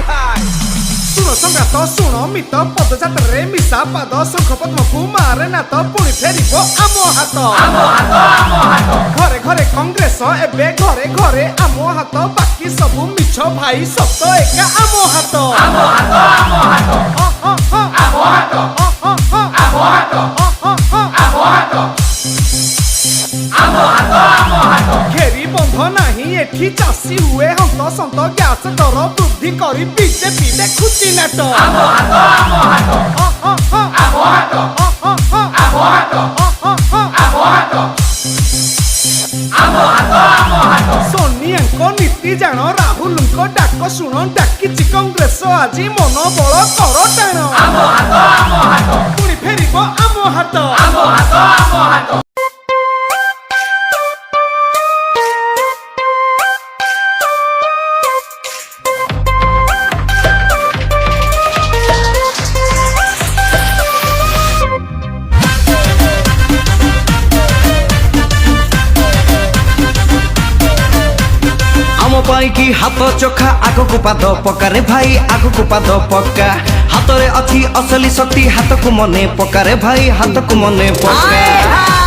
सुनो संगात सुनो मित पदजात्रे मिशा पाद शंख पद्म कुमार नाथ पुणी फेरिबो आम हाथ घरे घरे कांग्रेस एबे घरे घरे आम हाथ बाकी सबू मिछ भाई सत एका आम हाथ घेरी बंध नहीं एठी चाषी हुए हंत सत ग्यास दर वृद्धि करी बीजेपी देखुची नेट सोनिया नीति जान राहुल डाक शुण डाकी कांग्रेस आज मन बल कर टाण पुणी फेरिब आम हाथ की हाथ चोखा आग को पाद पकारे भाई आग को पाद पक्का हाथ रे अच्छी असली शक्ति हाथ को मने पकारे भाई हाथ को मने पक्का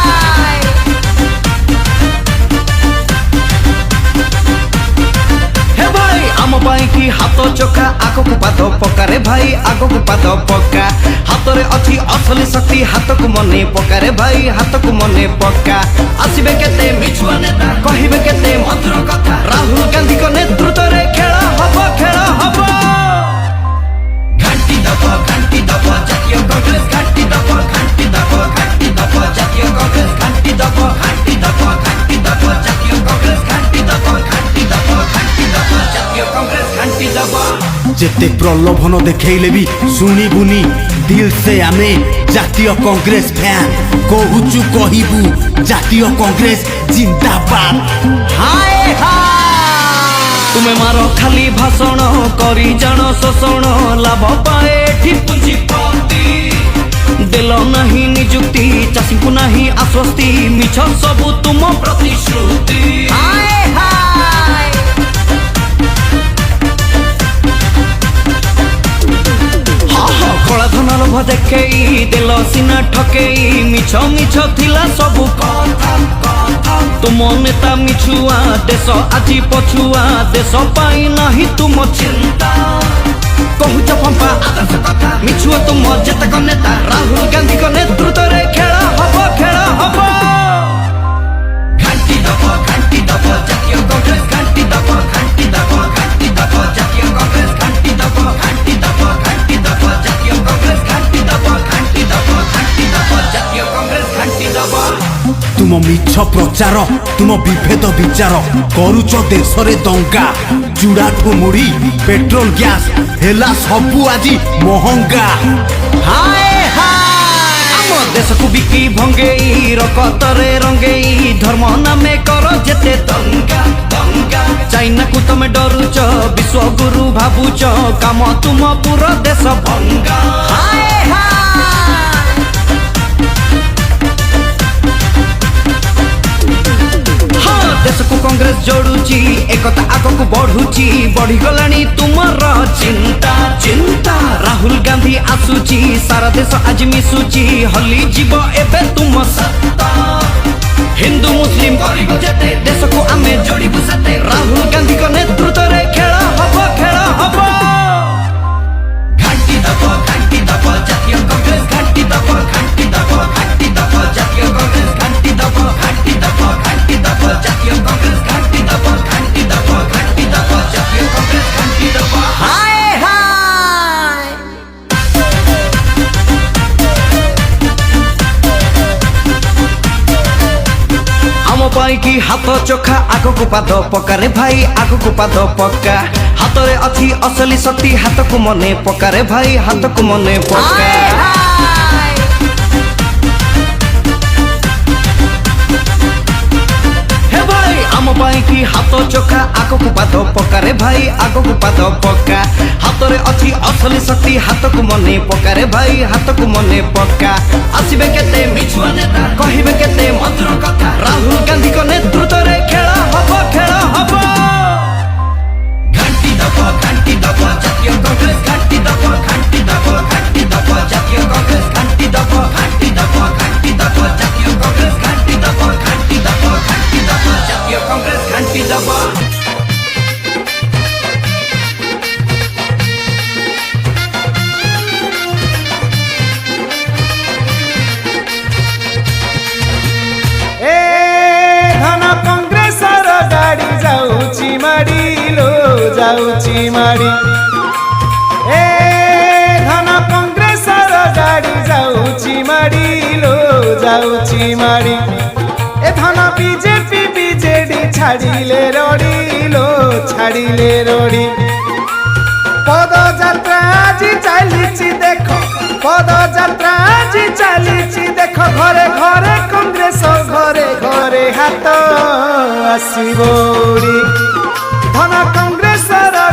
की हाथ चोखा आग को पाद पकारे भाई आग को पाद पक्का हाथ रे अच्छी असली शक्ति हाथ को मने पकारे भाई हाथ को मने पक्का आसबे केते मिछुआ नेता कहिबे केते मधुर कथा राहुल गांधी को नेतृत्व रे खेल हब घंटी दब जातीय कांग्रेस घंटी दब जातीय कांग्रेस घंटी दब जातीय कांग्रेस घंटी दब जातीय कांग्रेस घंटी दब जेते प्रलोभन देखैले भी शुणिबुनी दिल से आमे जातीय कांग्रेस फैन कहूचु कहिबू जातीय कांग्रेस जिंदाबाद हाय तुमे मारो खाली भाषण करी जान शोषण लाभ पाए पुंजीपति दिल नहीं निजुक्ति चाषी को नहीं आश्वस्ति मिछ सबू तुम प्रतिश्रुति कला धन लोभ देखई दिल सीना ठकई मिछ मिछ थिला सबू कथा तुम नेता मिछुआ देश आज पछुआ देश पाई नहीं तुम चिंता कहूच पंपा आदर्श कथा मिछुआ तुम जेतक नेता राहुल गांधी को नेतृत्व रे खेल हब घंटी दब जातीय कांग्रेस घंटी दब जातीय कांग्रेस घंटी दब जातीय कांग्रेस घंटी दब जातीय कांग्रेस घंटी दब तुम मिछ प्रचार तुम विभेद विचार करूच देश रे दंगा चूड़ाठू मुड़ी पेट्रोल गैस हेला सबू आज महंगा देश को बिकी भंगेई रकतरे रंगेई धर्म नामे कर जेते दंगा चाइना को तमे डरुच विश्व गुरु भाबुच काम तुम पूरा देश भंगा देश को कांग्रेस जोड़ुची एकता आगक बढ़ुची बढ़ी गलानी तुमर चिंता राहुल गांधी आसुची सारा देश आज मिसुची हली जीव एबे तुम सत्ता हिंदू मुस्लिम गरीब जेते देश को आमे जोड़िबु सेते राहुल गांधी को नेतृत्व रे खेल हब घंटी दब जातीय कांग्रेस घंटी दब जातीय कांग्रेस घंटी दब जातीय कांग्रेस घंटी दब जातीय कांग्रेस घंटी दब आम पाई की हाथ चोखा आग को पाद पकारे भाई आग को पाद पक्का हाथ रे अच्छी असली शक्ति हाथ को मने पकारे भाई हाथ को मने पक्का की हाथ चोखा आग को पाद पकारे भाई आग को पाद पक्का हाथ रे अच्छी असली शक्ति हाथ को मने पकारे भाई हाथ को मने पक्का आसबे केते मिछुआ नेता कहिबे केते मधुर कथा राहुल गांधी को नेतृत्व रे खेल हब घंटी दब जातीय जाऊची माड़ी ए धन कांग्रेस गाड़ी जाऊची माड़ी लो जाऊची माड़ी ए धन बीजेपी बीजेडी छाड़िले रड़ी लो छाड़िले रड़ी पदयात्रा आज चली देख पदयात्रा आज चली देख घरे घरे कांग्रेस घरे घरे हाथ आसबोड़ी धन कांग्रेस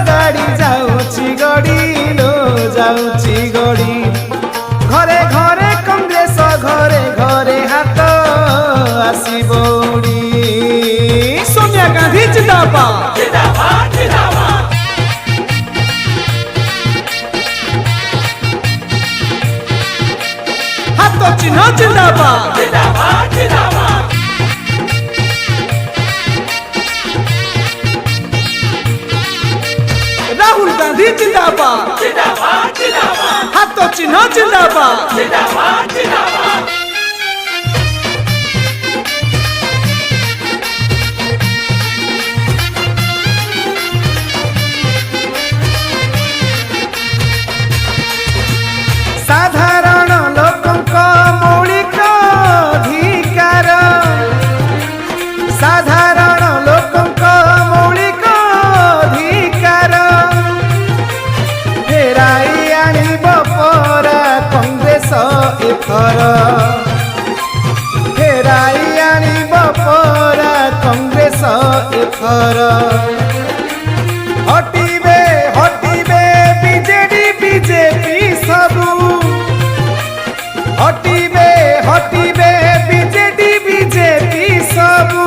गाड़ी जाऊची गड़ी लो जाऊची गड़ी घरे घरे कांग्रेस घरे घरे हाथ आसबोड़ी सोनिया गांधी जिंदाबाद जिंदाबाद जिंदाबाद हाथों चिन्ह जिंदाबाद जिंदाबाद जिंदाबाद राहुल गांधी जिंदाबाद जिंदाबाद जिंदाबाद हाथों चिन्ह जिंदाबाद जिंदाबाद जिंदाबाद साधारण लोकंक मौलिक अधिकार साधारण लोकंक मौलिक अधिकार फेराई आनिब परा कांग्रेस एथर फेराई आनिब परा कांग्रेस एथर हटिबे हटिबे बीजेडी बीजेपी सबू हटिबे हटिबे बीजेडी बीजेपी सबू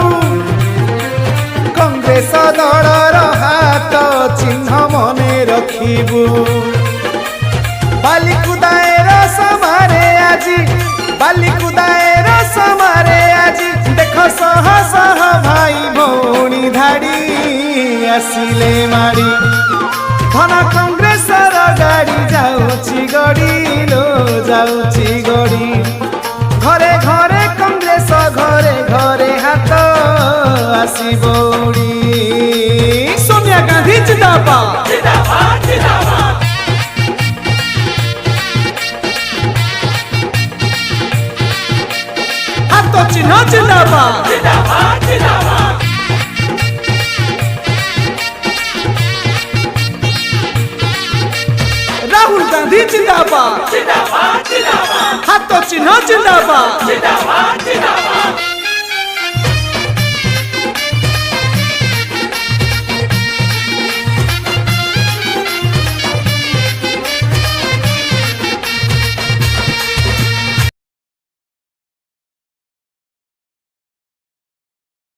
कांग्रेस दलर हाथ चिन्ह मने रखिबू बालिकुदाएर समारे आजी बालिकुदाएर समारे आजी देख सह सह भाई भौणी धाड़ी आसिले माड़ी धन कांग्रेस गाड़ी जाऊची गड़ी लो जाऊची गड़ी घरे घरे कांग्रेस घरे घरे हाथ आसबोड़ी सोनिया गांधी जिंदाबाद जिंदाबाद जिंदाबाद हाथों चिन्ह जिंदाबाद जिंदाबाद जिंदाबाद राहुल गांधी जिंदाबाद जिंदाबाद जिंदाबाद हाथों चिन्ह जिंदाबाद जिंदाबाद जिंदाबाद